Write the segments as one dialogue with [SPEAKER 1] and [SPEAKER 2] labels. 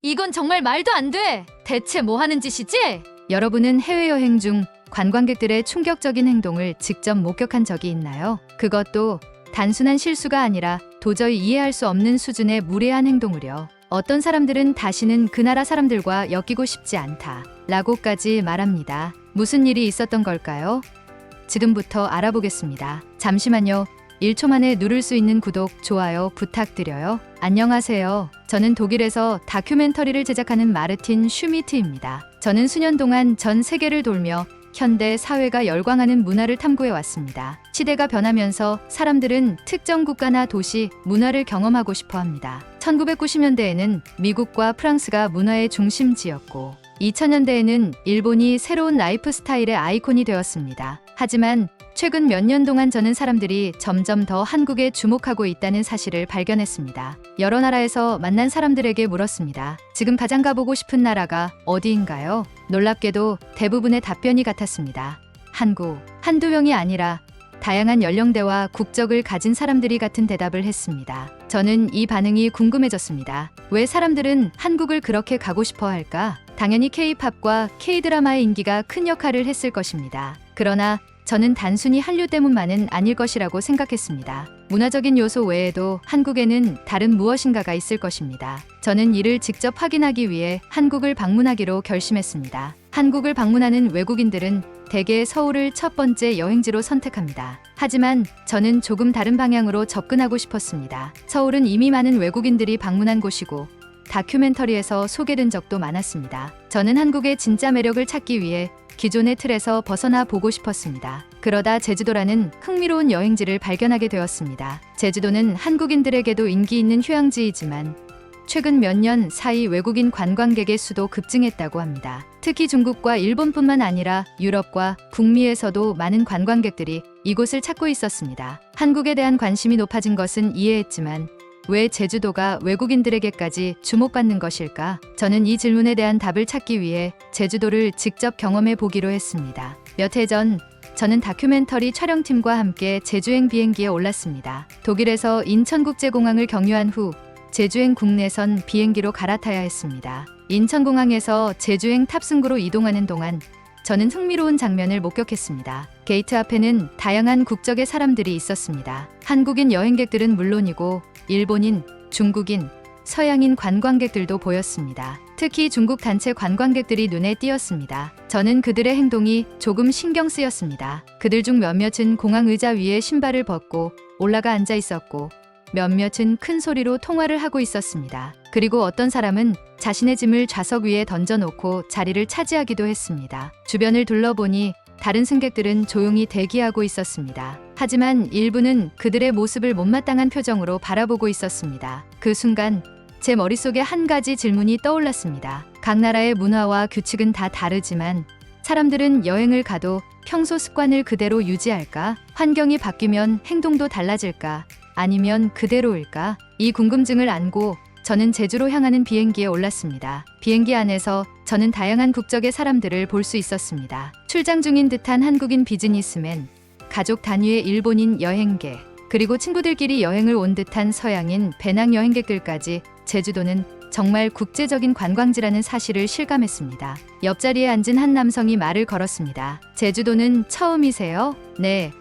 [SPEAKER 1] 이건 정말 말도 안 돼. 대체 뭐 하는 짓이지?
[SPEAKER 2] 여러분은 해외여행 중 관광객들의 충격적인 행동을 직접 목격한 적이 있나요? 그것도 단순한 실수가 아니라 도저히 이해할 수 없는 수준의 무례한 행동을요. 어떤 사람들은 다시는 그 나라 사람들과 엮이고 싶지 않다 라고까지 말합니다. 무슨 일이 있었던 걸까요? 지금부터 알아보겠습니다. 잠시만요. 1초 만에 누를 수 있는 구독, 좋아요 부탁드려요. 안녕하세요. 저는 독일에서 다큐멘터리를 제작하는 마르틴 슈미트입니다. 저는 수년 동안 전 세계를 돌며 현대 사회가 열광하는 문화를 탐구해 왔습니다. 시대가 변하면서 사람들은 특정 국가나 도시, 문화를 경험하고 싶어 합니다. 1990년대에는 미국과 프랑스가 문화의 중심지였고 2000년대에는 일본이 새로운 라이프 스타일의 아이콘이 되었습니다. 하지만 최근 몇 년 동안 저는 사람들이 점점 더 한국에 주목하고 있다는 사실을 발견했습니다. 여러 나라에서 만난 사람들에게 물었습니다. 지금 가장 가보고 싶은 나라가 어디인가요? 놀랍게도 대부분의 답변이 같았습니다. 한국. 한두 명이 아니라 다양한 연령대와 국적을 가진 사람들이 같은 대답을 했습니다. 저는 이 반응이 궁금해졌습니다. 왜 사람들은 한국을 그렇게 가고 싶어 할까? 당연히 K-팝과 K-드라마의 인기가 큰 역할을 했을 것입니다. 그러나 저는 단순히 한류 때문만은 아닐 것이라고 생각했습니다. 문화적인 요소 외에도 한국에는 다른 무엇인가가 있을 것입니다. 저는 이를 직접 확인하기 위해 한국을 방문하기로 결심했습니다. 한국을 방문하는 외국인들은 대개 서울을 첫 번째 여행지로 선택합니다. 하지만 저는 조금 다른 방향으로 접근하고 싶었습니다. 서울은 이미 많은 외국인들이 방문한 곳이고 다큐멘터리에서 소개된 적도 많았습니다. 저는 한국의 진짜 매력을 찾기 위해 기존의 틀에서 벗어나 보고 싶었습니다. 그러다 제주도라는 흥미로운 여행지를 발견하게 되었습니다. 제주도는 한국인들에게도 인기 있는 휴양지이지만 최근 몇 년 사이 외국인 관광객의 수도 급증했다고 합니다. 특히 중국과 일본뿐만 아니라 유럽과 북미에서도 많은 관광객들이 이곳을 찾고 있었습니다. 한국에 대한 관심이 높아진 것은 이해했지만 왜 제주도가 외국인들에게까지 주목받는 것일까? 저는 이 질문에 대한 답을 찾기 위해 제주도를 직접 경험해 보기로 했습니다. 몇 해 전 저는 다큐멘터리 촬영팀과 함께 제주행 비행기에 올랐습니다. 독일에서 인천국제공항을 경유한 후 제주행 국내선 비행기로 갈아타야 했습니다. 인천공항에서 제주행 탑승구로 이동하는 동안 저는 흥미로운 장면을 목격했습니다. 게이트 앞에는 다양한 국적의 사람들이 있었습니다. 한국인 여행객들은 물론이고 일본인, 중국인, 서양인 관광객들도 보였습니다. 특히 중국 단체 관광객들이 눈에 띄었습니다. 저는 그들의 행동이 조금 신경 쓰였습니다. 그들 중 몇몇은 공항 의자 위에 신발을 벗고 올라가 앉아 있었고 몇몇은 큰 소리로 통화를 하고 있었습니다. 그리고 어떤 사람은 자신의 짐을 좌석 위에 던져놓고 자리를 차지하기도 했습니다. 주변을 둘러보니 다른 승객들은 조용히 대기하고 있었습니다. 하지만 일부는 그들의 모습을 못마땅한 표정으로 바라보고 있었습니다. 그 순간 제 머릿속에 한 가지 질문이 떠올랐습니다. 각 나라의 문화와 규칙은 다 다르지만 사람들은 여행을 가도 평소 습관을 그대로 유지할까? 환경이 바뀌면 행동도 달라질까? 아니면 그대로일까? 이 궁금증을 안고 저는 제주로 향하는 비행기에 올랐습니다. 비행기 안에서 저는 다양한 국적의 사람들을 볼 수 있었습니다. 출장 중인 듯한 한국인 비즈니스맨, 가족 단위의 일본인 여행객, 그리고 친구들끼리 여행을 온 듯한 서양인 배낭 여행객들까지 제주도는 정말 국제적인 관광지라는 사실을 실감했습니다. 옆자리에 앉은 한 남성이 말을 걸었습니다. 제주도는 처음이세요? 네.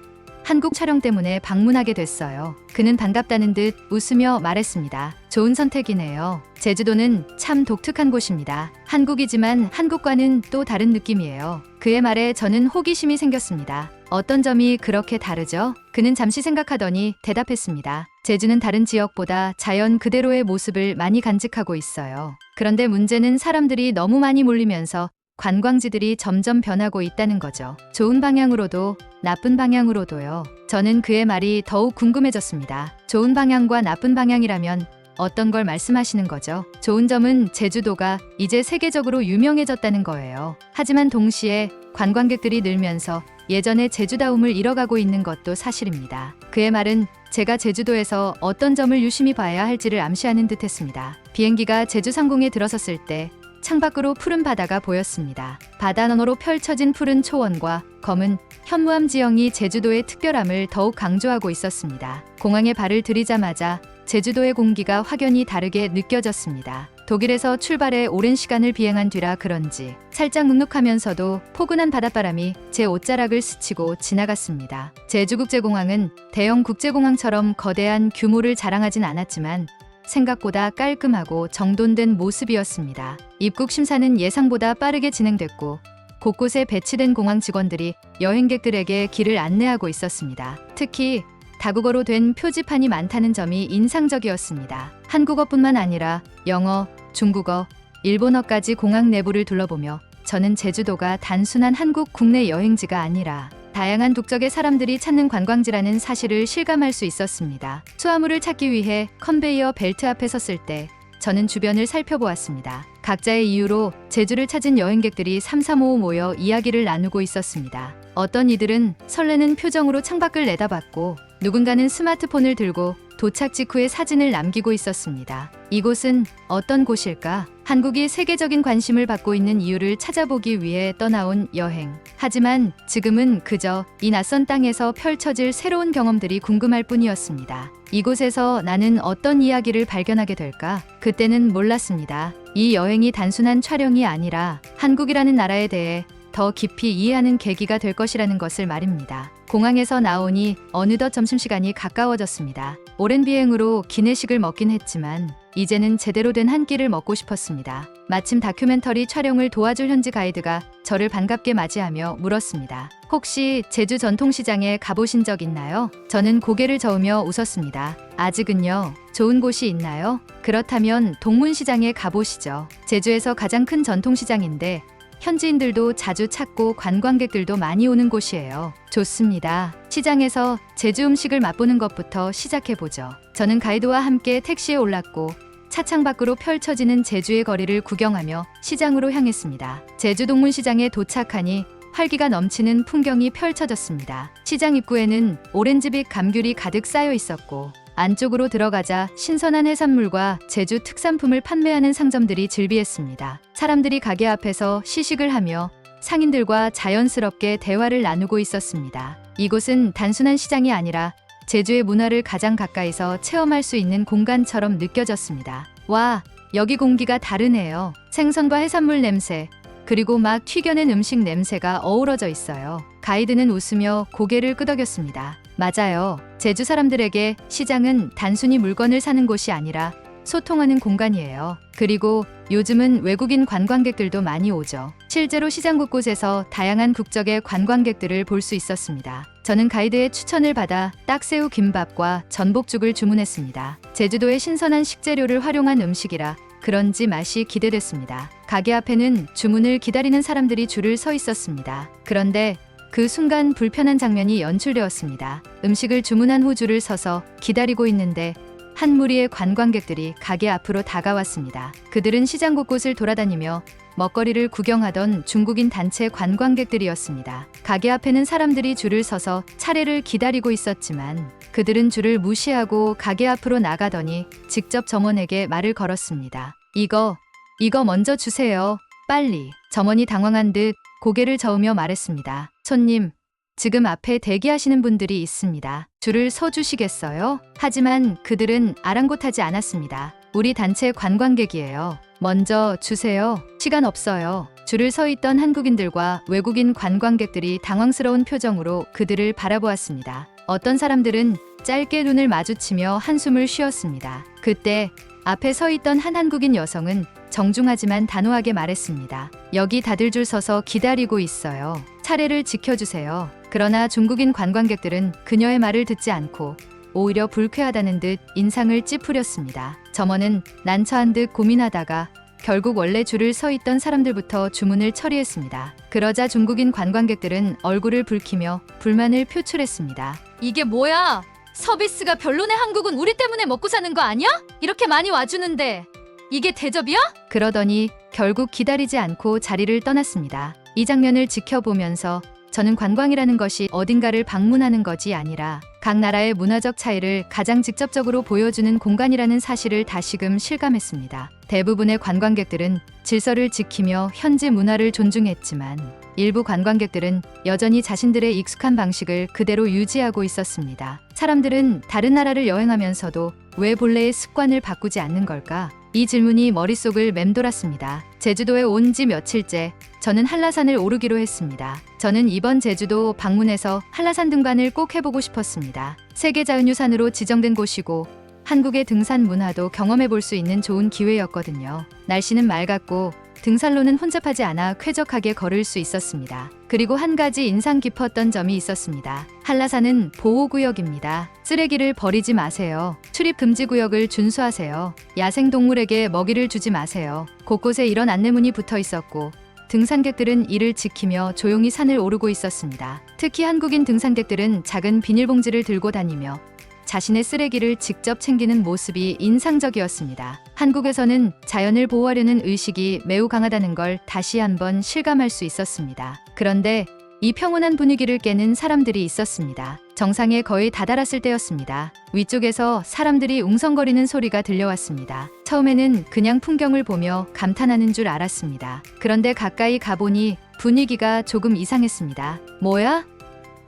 [SPEAKER 2] 한국 촬영 때문에 방문하게 됐어요. 그는 반갑다는 듯 웃으며 말했습니다. 좋은 선택이네요. 제주도는 참 독특한 곳입니다. 한국이지만 한국과는 또 다른 느낌이에요. 그의 말에 저는 호기심이 생겼습니다. 어떤 점이 그렇게 다르죠? 그는 잠시 생각하더니 대답했습니다. 제주는 다른 지역보다 자연 그대로의 모습을 많이 간직하고 있어요. 그런데 문제는 사람들이 너무 많이 몰리면서 관광지들이 점점 변하고 있다는 거죠. 좋은 방향으로도 나쁜 방향으로도요. 저는 그의 말이 더욱 궁금해졌습니다. 좋은 방향과 나쁜 방향이라면 어떤 걸 말씀하시는 거죠? 좋은 점은 제주도가 이제 세계적으로 유명해졌다는 거예요. 하지만 동시에 관광객들이 늘면서 예전의 제주다움을 잃어가고 있는 것도 사실입니다. 그의 말은 제가 제주도에서 어떤 점을 유심히 봐야 할지를 암시하는 듯했습니다. 비행기가 제주 상공에 들어섰을 때 창밖으로 푸른 바다가 보였습니다. 바다 너머로 펼쳐진 푸른 초원과 검은 현무암 지형이 제주도의 특별함을 더욱 강조하고 있었습니다. 공항에 발을 들이자마자 제주도의 공기가 확연히 다르게 느껴졌습니다. 독일에서 출발해 오랜 시간을 비행한 뒤라 그런지 살짝 눅눅하면서도 포근한 바닷바람이 제 옷자락을 스치고 지나갔습니다. 제주국제공항은 대형 국제공항처럼 거대한 규모를 자랑하진 않았지만 생각보다 깔끔하고 정돈된 모습이었습니다. 입국 심사는 예상보다 빠르게 진행됐고 곳곳에 배치된 공항 직원들이 여행객들에게 길을 안내하고 있었습니다. 특히 다국어로 된 표지판이 많다는 점이 인상적이었습니다. 한국어뿐만 아니라 영어, 중국어, 일본어까지 공항 내부를 둘러보며 저는 제주도가 단순한 한국 국내 여행지가 아니라 다양한 국적의 사람들이 찾는 관광지라는 사실을 실감할 수 있었습니다. 수화물을 찾기 위해 컨베이어 벨트 앞에 섰을 때 저는 주변을 살펴보았습니다. 각자의 이유로 제주를 찾은 여행객들이 삼삼오오 모여 이야기를 나누고 있었습니다. 어떤 이들은 설레는 표정으로 창밖을 내다봤고 누군가는 스마트폰을 들고 도착 직후에 사진을 남기고 있었습니다. 이곳은 어떤 곳일까? 한국이 세계적인 관심을 받고 있는 이유를 찾아보기 위해 떠나온 여행. 하지만 지금은 그저 이 낯선 땅에서 펼쳐질 새로운 경험들이 궁금할 뿐이었습니다. 이곳에서 나는 어떤 이야기를 발견하게 될까? 그때는 몰랐습니다. 이 여행이 단순한 촬영이 아니라 한국이라는 나라에 대해 더 깊이 이해하는 계기가 될 것이라는 것을 말입니다. 공항에서 나오니 어느덧 점심시간이 가까워졌습니다. 오랜 비행으로 기내식을 먹긴 했지만 이제는 제대로 된 한 끼를 먹고 싶었습니다. 마침 다큐멘터리 촬영을 도와줄 현지 가이드가 저를 반갑게 맞이하며 물었습니다. 혹시 제주 전통시장에 가보신 적 있나요? 저는 고개를 저으며 웃었습니다. 아직은요. 좋은 곳이 있나요? 그렇다면 동문시장에 가보시죠. 제주에서 가장 큰 전통시장인데 현지인들도 자주 찾고 관광객들도 많이 오는 곳이에요. 좋습니다. 시장에서 제주 음식을 맛보는 것부터 시작해보죠. 저는 가이드와 함께 택시에 올랐고 차창 밖으로 펼쳐지는 제주의 거리를 구경하며 시장으로 향했습니다. 제주 동문시장에 도착하니 활기가 넘치는 풍경이 펼쳐졌습니다. 시장 입구에는 오렌지빛 감귤이 가득 쌓여 있었고 안쪽으로 들어가자 신선한 해산물과 제주 특산품을 판매하는 상점들이 즐비했습니다. 사람들이 가게 앞에서 시식을 하며 상인들과 자연스럽게 대화를 나누고 있었습니다. 이곳은 단순한 시장이 아니라 제주의 문화를 가장 가까이서 체험할 수 있는 공간처럼 느껴졌습니다. 와, 여기 공기가 다르네요. 생선과 해산물 냄새, 그리고 막 튀겨낸 음식 냄새가 어우러져 있어요. 가이드는 웃으며 고개를 끄덕였습니다. 맞아요. 제주 사람들에게 시장은 단순히 물건을 사는 곳이 아니라 소통하는 공간이에요. 그리고 요즘은 외국인 관광객들도 많이 오죠. 실제로 시장 곳곳에서 다양한 국적의 관광객들을 볼 수 있었습니다. 저는 가이드의 추천을 받아 딱새우 김밥과 전복죽을 주문했습니다. 제주도의 신선한 식재료를 활용한 음식이라 그런지 맛이 기대됐습니다. 가게 앞에는 주문을 기다리는 사람들이 줄을 서 있었습니다. 그런데 그 순간 불편한 장면이 연출되었습니다. 음식을 주문한 후 줄을 서서 기다리고 있는데 한 무리의 관광객들이 가게 앞으로 다가왔습니다. 그들은 시장 곳곳을 돌아다니며 먹거리를 구경하던 중국인 단체 관광객들이었습니다. 가게 앞에는 사람들이 줄을 서서 차례를 기다리고 있었지만 그들은 줄을 무시하고 가게 앞으로 나가더니 직접 점원에게 말을 걸었습니다. 이거 먼저 주세요. 빨리. 점원이 당황한 듯 고개를 저으며 말했습니다. 손님, 지금 앞에 대기하시는 분들이 있습니다. 줄을 서 주시겠어요? 하지만 그들은 아랑곳하지 않았습니다. 우리 단체 관광객이에요. 먼저 주세요. 시간 없어요. 줄을 서 있던 한국인들과 외국인 관광객들이 당황스러운 표정으로 그들을 바라보았습니다. 어떤 사람들은 짧게 눈을 마주치며 한숨을 쉬었습니다. 그때 앞에 서 있던 한 한국인 여성은 정중하지만 단호하게 말했습니다. 여기 다들 줄 서서 기다리고 있어요. 차례를 지켜주세요. 그러나 중국인 관광객들은 그녀의 말을 듣지 않고 오히려 불쾌하다는 듯 인상을 찌푸렸습니다. 점원은 난처한 듯 고민하다가 결국 원래 줄을 서 있던 사람들부터 주문을 처리했습니다. 그러자 중국인 관광객들은 얼굴을 붉히며 불만을 표출했습니다.
[SPEAKER 1] 이게 뭐야? 서비스가 별로네. 한국은 우리 때문에 먹고 사는 거 아니야? 이렇게 많이 와주는데 이게 대접이야?
[SPEAKER 2] 그러더니 결국 기다리지 않고 자리를 떠났습니다. 이 장면을 지켜보면서 저는 관광이라는 것이 어딘가를 방문하는 것이 아니라 각 나라의 문화적 차이를 가장 직접적으로 보여주는 공간이라는 사실을 다시금 실감했습니다. 대부분의 관광객들은 질서를 지키며 현지 문화를 존중했지만 일부 관광객들은 여전히 자신들의 익숙한 방식을 그대로 유지하고 있었습니다. 사람들은 다른 나라를 여행하면서도 왜 본래의 습관을 바꾸지 않는 걸까? 이 질문이 머릿속을 맴돌았습니다. 제주도에 온 지 며칠째 저는 한라산을 오르기로 했습니다. 저는 이번 제주도 방문해서 한라산 등반을 꼭 해보고 싶었습니다. 세계자연유산으로 지정된 곳이고 한국의 등산 문화도 경험해 볼 수 있는 좋은 기회였거든요. 날씨는 맑았고 등산로는 혼잡하지 않아 쾌적하게 걸을 수 있었습니다. 그리고 한 가지 인상 깊었던 점이 있었습니다. 한라산은 보호구역입니다. 쓰레기를 버리지 마세요. 출입 금지 구역을 준수하세요. 야생동물에게 먹이를 주지 마세요. 곳곳에 이런 안내문이 붙어 있었고 등산객들은 이를 지키며 조용히 산을 오르고 있었습니다. 특히 한국인 등산객들은 작은 비닐봉지를 들고 다니며 자신의 쓰레기를 직접 챙기는 모습이 인상적이었습니다. 한국에서는 자연을 보호하려는 의식이 매우 강하다는 걸 다시 한번 실감할 수 있었습니다. 그런데 이 평온한 분위기를 깨는 사람들이 있었습니다. 정상에 거의 다다랐을 때였습니다. 위쪽에서 사람들이 웅성거리는 소리가 들려왔습니다. 처음에는 그냥 풍경을 보며 감탄하는 줄 알았습니다. 그런데 가까이 가보니 분위기가 조금 이상했습니다. 뭐야?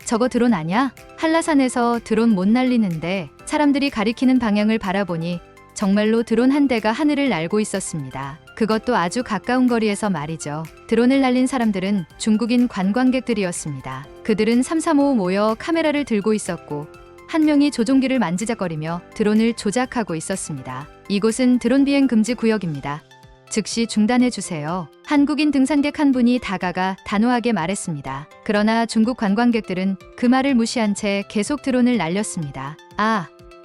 [SPEAKER 2] 저거 드론 아냐? 한라산에서 드론 못 날리는데 사람들이 가리키는 방향을 바라보니 정말로 드론 한 대가 하늘을 날고 있었습니다. 그것도 아주 가까운 거리에서 말이죠. 드론을 날린 사람들은 중국인 관광객들이었습니다. 그들은 삼삼오오 모여 카메라를 들고 있었고 한 명이 조종기를 만지작거리며 드론을 조작하고 있었습니다. 이곳은 드론 비행 금지 구역입니다. 즉시 중단해 주세요. 한국인 등산객 한 분이 다가가 단호하게 말했습니다. 그러나 중국 관광객들은 그 말을 무시한 채 계속 드론을 날렸습니다.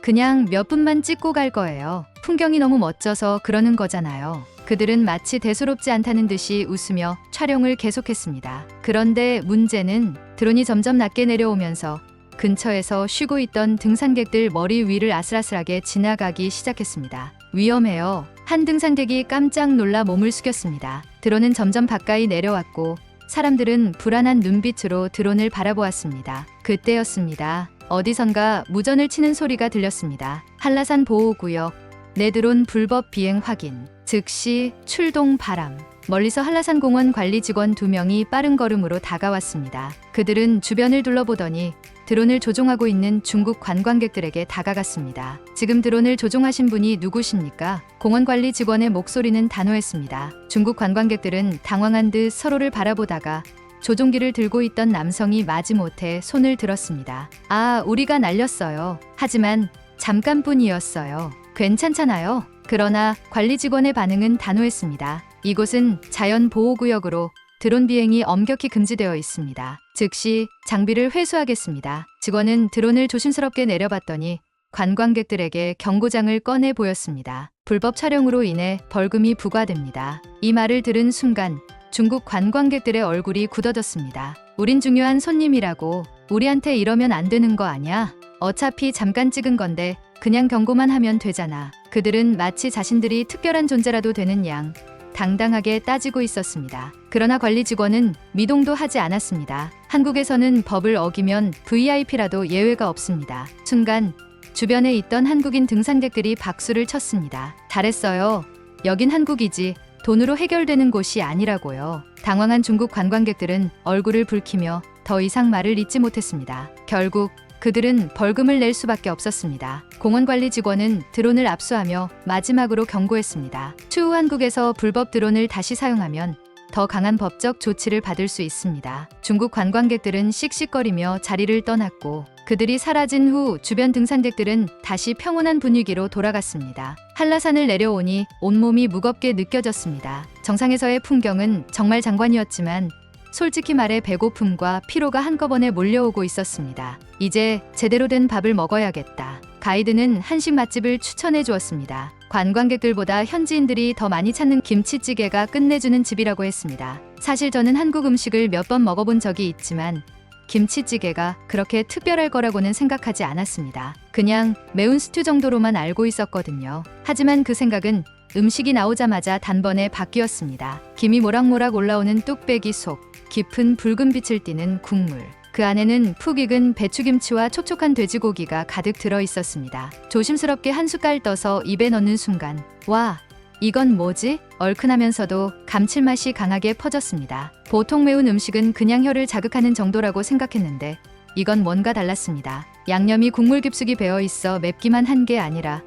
[SPEAKER 2] 그냥 몇 분만 찍고 갈 거예요. 풍경이 너무 멋져서 그러는 거잖아요. 그들은 마치 대수롭지 않다는 듯이 웃으며 촬영을 계속했습니다. 그런데 문제는 드론이 점점 낮게 내려오면서 근처에서 쉬고 있던 등산객들 머리 위를 아슬아슬하게 지나가기 시작했습니다. 위험해요. 한 등산객이 깜짝 놀라 몸을 숙였습니다. 드론은 점점 가까이 내려왔고 사람들은 불안한 눈빛으로 드론을 바라보았습니다. 그때였습니다. 어디선가 무전을 치는 소리가 들렸습니다. 한라산 보호구역, 내 드론 불법 비행 확인, 즉시 출동 바람. 멀리서 한라산 공원 관리 직원 2명이 빠른 걸음으로 다가왔습니다. 그들은 주변을 둘러보더니 드론을 조종하고 있는 중국 관광객들에게 다가갔습니다. 지금 드론을 조종하신 분이 누구십니까? 공원 관리 직원의 목소리는 단호했습니다. 중국 관광객들은 당황한 듯 서로를 바라보다가 조종기를 들고 있던 남성이 마지못해 손을 들었습니다. 우리가 날렸어요. 하지만 잠깐뿐이었어요. 괜찮잖아요. 그러나 관리 직원의 반응은 단호했습니다. 이곳은 자연보호구역으로 드론 비행이 엄격히 금지되어 있습니다. 즉시 장비를 회수하겠습니다. 직원은 드론을 조심스럽게 내려봤더니 관광객들에게 경고장을 꺼내 보였습니다. 불법 촬영으로 인해 벌금이 부과됩니다. 이 말을 들은 순간 중국 관광객들의 얼굴이 굳어졌습니다. 우린 중요한 손님이라고. 우리한테 이러면 안 되는 거 아냐? 어차피 잠깐 찍은 건데 그냥 경고만 하면 되잖아. 그들은 마치 자신들이 특별한 존재라도 되는 양 당당하게 따지고 있었습니다. 그러나 관리 직원은 미동도 하지 않았습니다. 한국에서는 법을 어기면 VIP라도 예외가 없습니다. 순간 주변에 있던 한국인 등산객들이 박수를 쳤습니다. 잘했어요. 여긴 한국이지 돈으로 해결되는 곳이 아니라고요. 당황한 중국 관광객들은 얼굴을 붉히며 더 이상 말을 잇지 못했습니다. 결국 그들은 벌금을 낼 수밖에 없었습니다. 공원관리 직원은 드론을 압수하며 마지막으로 경고했습니다. 추후 한국에서 불법 드론을 다시 사용하면 더 강한 법적 조치를 받을 수 있습니다. 중국 관광객들은 씩씩거리며 자리를 떠났고 그들이 사라진 후 주변 등산객들은 다시 평온한 분위기로 돌아갔습니다. 한라산을 내려오니 온몸이 무겁게 느껴졌습니다. 정상에서의 풍경은 정말 장관이었지만 솔직히 말해 배고픔과 피로가 한꺼번에 몰려오고 있었습니다. 이제 제대로 된 밥을 먹어야겠다. 가이드는 한식 맛집을 추천해 주었습니다. 관광객들보다 현지인들이 더 많이 찾는 김치찌개가 끝내주는 집이라고 했습니다. 사실 저는 한국 음식을 몇 번 먹어본 적이 있지만 김치찌개가 그렇게 특별할 거라고는 생각하지 않았습니다. 그냥 매운 스튜 정도로만 알고 있었거든요. 하지만 그 생각은 음식이 나오자마자 단번에 바뀌었습니다. 김이 모락모락 올라오는 뚝배기 속 깊은 붉은 빛을 띠는 국물. 그 안에는 푹 익은 배추김치와 촉촉한 돼지고기가 가득 들어 있었습니다. 조심스럽게 한 숟갈 떠서 입에 넣는 순간 와, 이건 뭐지? 얼큰하면서도 감칠맛이 강하게 퍼졌습니다. 보통 매운 음식은 그냥 혀를 자극하는 정도라고 생각했는데 이건 뭔가 달랐습니다. 양념이 국물 깊숙이 배어 있어 맵기만 한 게 아니라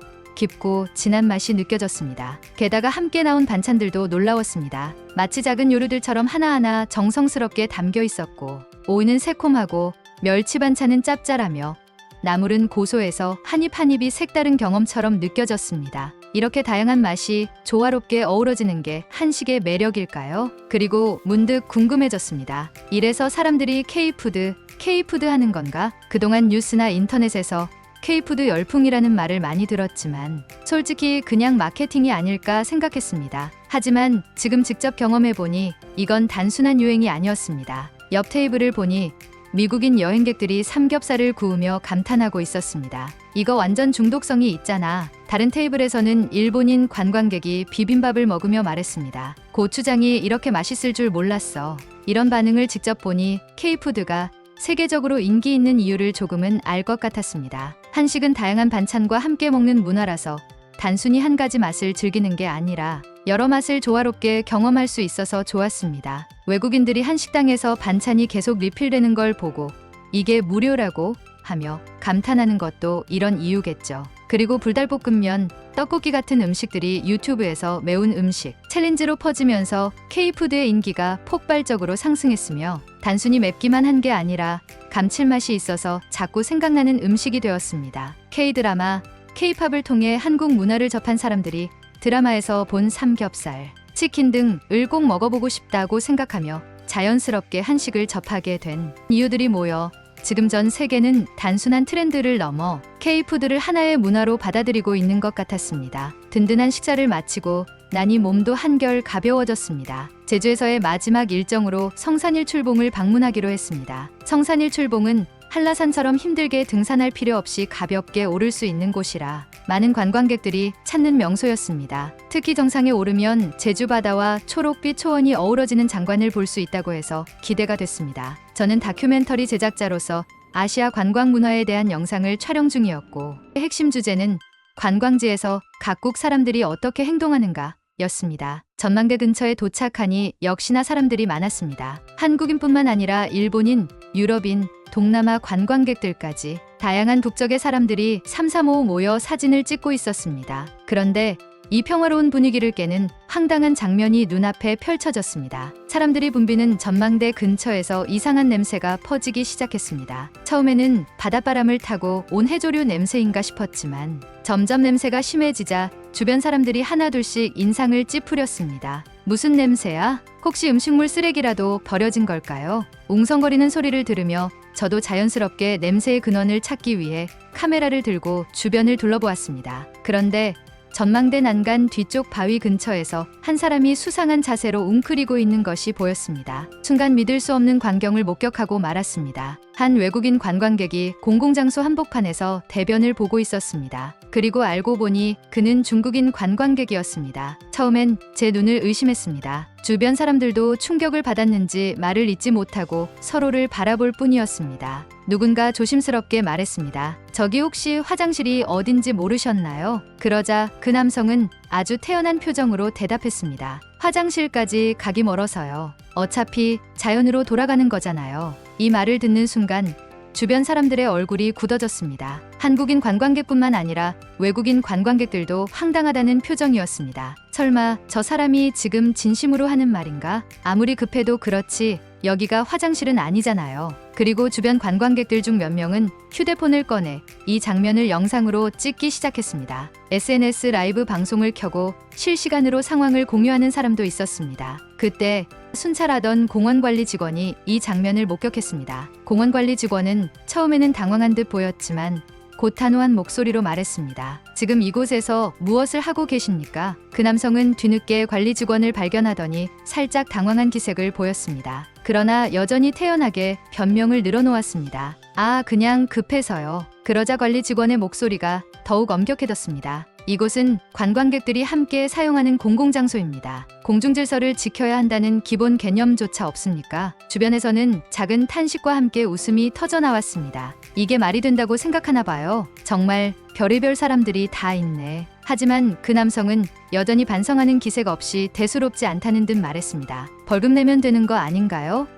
[SPEAKER 2] 깊고 진한 맛이 느껴졌습니다. 게다가 함께 나온 반찬들도 놀라웠습니다. 마치 작은 요리들처럼 하나하나 정성스럽게 담겨 있었고, 오이는 새콤하고 멸치 반찬은 짭짤하며 나물은 고소해서 한 입 한 입이 색다른 경험처럼 느껴졌습니다. 이렇게 다양한 맛이 조화롭게 어우러지는 게 한식의 매력일까요? 그리고 문득 궁금해졌습니다. 이래서 사람들이 K푸드 하는 건가? 그동안 뉴스나 인터넷에서 K푸드 열풍이라는 말을 많이 들었지만 솔직히 그냥 마케팅이 아닐까 생각했습니다. 하지만 지금 직접 경험해보니 이건 단순한 유행이 아니었습니다. 옆 테이블을 보니 미국인 여행객들이 삼겹살을 구우며 감탄하고 있었습니다. 이거 완전 중독성이 있잖아. 다른 테이블에서는 일본인 관광객이 비빔밥을 먹으며 말했습니다. 고추장이 이렇게 맛있을 줄 몰랐어. 이런 반응을 직접 보니 K푸드가 세계적으로 인기 있는 이유를 조금은 알 것 같았습니다. 한식은 다양한 반찬과 함께 먹는 문화라서 단순히 한 가지 맛을 즐기는 게 아니라 여러 맛을 조화롭게 경험할 수 있어서 좋았습니다. 외국인들이 한식당에서 반찬이 계속 리필되는 걸 보고 이게 무료라고 하며 감탄하는 것도 이런 이유겠죠. 그리고 불닭볶음면, 떡볶이 같은 음식들이 유튜브에서 매운 음식 챌린지로 퍼지면서 K푸드의 인기가 폭발적으로 상승했으며 단순히 맵기만 한 게 아니라 감칠맛이 있어서 자꾸 생각나는 음식이 되었습니다. K드라마, K팝을 통해 한국 문화를 접한 사람들이 드라마에서 본 삼겹살, 치킨 등을 꼭 먹어보고 싶다고 생각하며 자연스럽게 한식을 접하게 된 이유들이 모여 지금 전 세계는 단순한 트렌드를 넘어 K푸드를 하나의 문화로 받아들이고 있는 것 같았습니다. 든든한 식사를 마치고 나니 몸도 한결 가벼워졌습니다. 제주에서의 마지막 일정으로 성산일출봉을 방문하기로 했습니다. 성산일출봉은 한라산처럼 힘들게 등산할 필요 없이 가볍게 오를 수 있는 곳이라 많은 관광객들이 찾는 명소였습니다. 특히 정상에 오르면 제주 바다와 초록빛 초원이 어우러지는 장관을 볼 수 있다고 해서 기대가 됐습니다. 저는 다큐멘터리 제작자로서 아시아 관광 문화에 대한 영상을 촬영 중이었고 핵심 주제는 관광지에서 각국 사람들이 어떻게 행동하는가 였습니다. 전망대 근처에 도착하니 역시나 사람들이 많았습니다. 한국인뿐만 아니라 일본인, 유럽인, 동남아 관광객들까지 다양한 국적의 사람들이 삼삼오오 모여 사진을 찍고 있었습니다. 그런데 이 평화로운 분위기를 깨는 황당한 장면이 눈앞에 펼쳐졌습니다. 사람들이 붐비는 전망대 근처에서 이상한 냄새가 퍼지기 시작했습니다. 처음에는 바닷바람을 타고 온 해조류 냄새인가 싶었지만 점점 냄새가 심해지자 주변 사람들이 하나둘씩 인상을 찌푸렸습니다. 무슨 냄새야? 혹시 음식물 쓰레기라도 버려진 걸까요? 웅성거리는 소리를 들으며 저도 자연스럽게 냄새의 근원을 찾기 위해 카메라를 들고 주변을 둘러보았습니다. 그런데 전망대 난간 뒤쪽 바위 근처에서 한 사람이 수상한 자세로 웅크리고 있는 것이 보였습니다. 순간 믿을 수 없는 광경을 목격하고 말았습니다. 한 외국인 관광객이 공공장소 한복판에서 대변을 보고 있었습니다. 그리고 알고 보니 그는 중국인 관광객이었습니다. 처음엔 제 눈을 의심했습니다. 주변 사람들도 충격을 받았는지 말을 잇지 못하고 서로를 바라볼 뿐이었습니다. 누군가 조심스럽게 말했습니다. 저기 혹시 화장실이 어딘지 모르셨나요? 그러자 그 남성은 아주 태연한 표정으로 대답했습니다. 화장실까지 가기 멀어서요. 어차피 자연으로 돌아가는 거잖아요. 이 말을 듣는 순간 주변 사람들의 얼굴이 굳어졌습니다. 한국인 관광객뿐만 아니라 외국인 관광객들도 황당하다는 표정이었습니다. 설마 저 사람이 지금 진심으로 하는 말인가? 아무리 급해도 그렇지 여기가 화장실은 아니잖아요. 그리고 주변 관광객들 중 몇 명은 휴대폰을 꺼내 이 장면을 영상으로 찍기 시작했습니다. SNS 라이브 방송을 켜고 실시간으로 상황을 공유하는 사람도 있었습니다. 그때 순찰하던 공원관리 직원이 이 장면을 목격했습니다. 공원관리 직원은 처음에는 당황한 듯 보였지만 곧 단호한 목소리로 말했습니다. 지금 이곳에서 무엇을 하고 계십니까? 그 남성은 뒤늦게 관리 직원을 발견하더니 살짝 당황한 기색을 보였습니다. 그러나 여전히 태연하게 변명을 늘어놓았습니다. 아, 그냥 급해서요. 그러자 관리 직원의 목소리가 더욱 엄격해졌습니다. 이곳은 관광객들이 함께 사용하는 공공장소입니다. 공중질서를 지켜야 한다는 기본 개념조차 없습니까? 주변에서는 작은 탄식과 함께 웃음이 터져나왔습니다. 이게 말이 된다고 생각하나 봐요. 정말 별의별 사람들이 다 있네. 하지만 그 남성은 여전히 반성하는 기색 없이 대수롭지 않다는 듯 말했습니다. 벌금 내면 되는 거 아닌가요?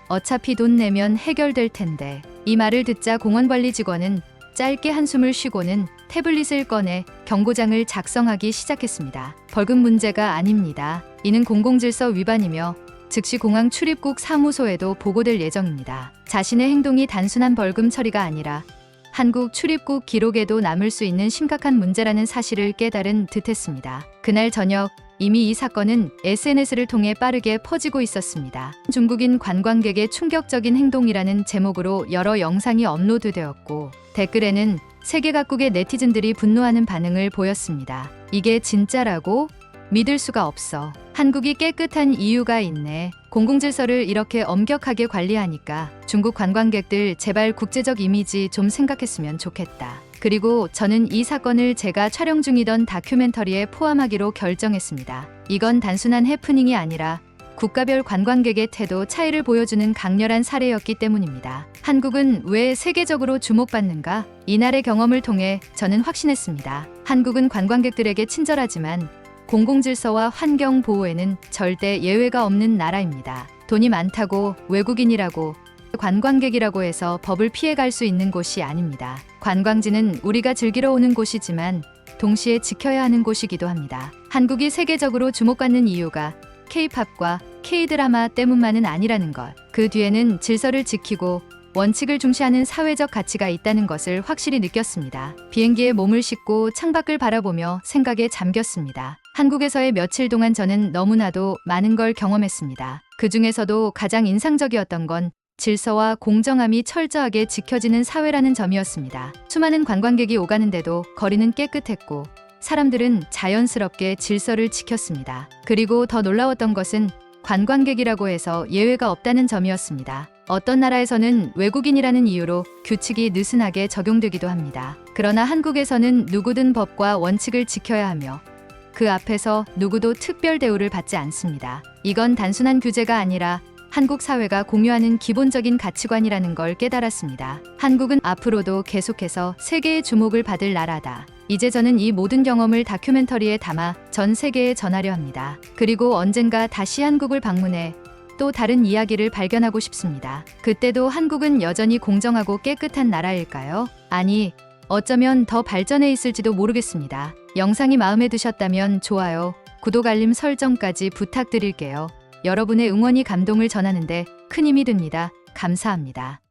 [SPEAKER 2] 어차피 돈 내면 해결될 텐데. 이 말을 듣자 공원관리 직원은 짧게 한숨을 쉬고는 태블릿을 꺼내 경고장을 작성하기 시작했습니다. 벌금 문제가 아닙니다. 이는 공공질서 위반이며 즉시 공항 출입국 사무소에도 보고될 예정입니다. 자신의 행동이 단순한 벌금 처리가 아니라 한국 출입국 기록에도 남을 수 있는 심각한 문제라는 사실을 깨달은 듯했습니다. 그날 저녁 이미 이 사건은 SNS를 통해 빠르게 퍼지고 있었습니다. 중국인 관광객의 충격적인 행동이라는 제목으로 여러 영상이 업로드되었고 댓글에는 세계 각국의 네티즌들이 분노하는 반응을 보였습니다. 이게 진짜라고? 믿을 수가 없어. 한국이 깨끗한 이유가 있네. 공공질서를 이렇게 엄격하게 관리하니까 중국 관광객들 제발 국제적 이미지 좀 생각했으면 좋겠다. 그리고 저는 이 사건을 제가 촬영 중이던 다큐멘터리에 포함하기로 결정했습니다. 이건 단순한 해프닝이 아니라 국가별 관광객의 태도 차이를 보여주는 강렬한 사례였기 때문입니다. 한국은 왜 세계적으로 주목받는가? 이날의 경험을 통해 저는 확신했습니다. 한국은 관광객들에게 친절하지만 공공질서와 환경 보호에는 절대 예외가 없는 나라입니다. 돈이 많다고 외국인이라고 관광객이라고 해서 법을 피해갈 수 있는 곳이 아닙니다. 관광지는 우리가 즐기러 오는 곳이지만 동시에 지켜야 하는 곳이기도 합니다. 한국이 세계적으로 주목받는 이유가 K-팝과 K-드라마 때문만은 아니라는 것. 그 뒤에는 질서를 지키고 원칙을 중시하는 사회적 가치가 있다는 것을 확실히 느꼈습니다. 비행기에 몸을 싣고 창밖을 바라보며 생각에 잠겼습니다. 한국에서의 며칠 동안 저는 너무나도 많은 걸 경험했습니다. 그 중에서도 가장 인상적이었던 건 질서와 공정함이 철저하게 지켜지는 사회라는 점이었습니다. 수많은 관광객이 오가는데도 거리는 깨끗했고 사람들은 자연스럽게 질서를 지켰습니다. 그리고 더 놀라웠던 것은 관광객이라고 해서 예외가 없다는 점이었습니다. 어떤 나라에서는 외국인이라는 이유로 규칙이 느슨하게 적용되기도 합니다. 그러나 한국에서는 누구든 법과 원칙을 지켜야 하며 그 앞에서 누구도 특별 대우를 받지 않습니다. 이건 단순한 규제가 아니라 한국 사회가 공유하는 기본적인 가치관이라는 걸 깨달았습니다. 한국은 앞으로도 계속해서 세계의 주목을 받을 나라다. 이제 저는 이 모든 경험을 다큐멘터리에 담아 전 세계에 전하려 합니다. 그리고 언젠가 다시 한국을 방문해 또 다른 이야기를 발견하고 싶습니다. 그때도 한국은 여전히 공정하고 깨끗한 나라일까요? 아니, 어쩌면 더 발전해 있을지도 모르겠습니다. 영상이 마음에 드셨다면 좋아요, 구독, 알림 설정까지 부탁드릴게요. 여러분의 응원이 감동을 전하는데 큰 힘이 됩니다. 감사합니다.